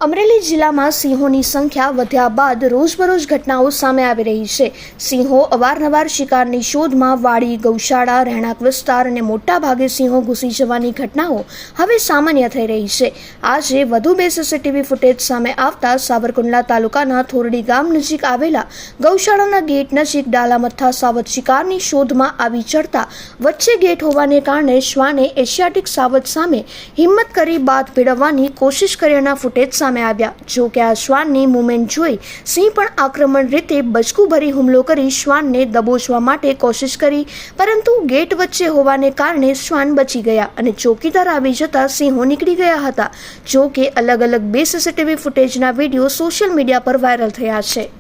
અમરેલી જિલ્લામાં સિંહોની સંખ્યા વધ્યા બાદ રોજબરોજ ઘટનાઓ સામે આવી રહી છે. સિંહો અવારનવાર શિકારની શોધમાં વાડી, ગૌશાળા, રહેણાંક વિસ્તાર અને મોટા ભાગે સિંહો ઘૂસી જવાની ઘટનાઓ હવે સામાન્ય થઈ રહી છે. આજે વધુ 2 સીસીટીવી ફૂટેજ સામે આવતા સાવરકુંડલા તાલુકાના થોરડી ગામ નજીક આવેલા ગૌશાળાના ગેટ નજીક ડાલામથ્થા સાવજ શિકારની શોધમાં આવી ચડતા વચ્ચે ગેટ હોવાને કારણે શ્વાને એશિયાટિક સાવજ સામે હિંમત કરી બાદ ભેળવવાની કોશિશ કર્યાના ફૂટેજ સામે આવ્યા. જો કે આ શ્વાનની મૂવમેન્ટ જોઈ સિંહ પણ આક્રમણ રીતે બચકું ભરી હુમલો કરી શ્વાનને દબોચવા માટે કોશિશ કરી, પરંતુ ગેટ વચ્ચે હોવાને કારણે શ્વાન બચી ગયા અને ચોકીદાર આવી જતા સિંહો નીકળી ગયા હતા. જો કે અલગ અલગ 2 સીસીટીવી ફૂટેજના વિડીયો સોશિયલ મીડિયા પર વાયરલ થયા છે.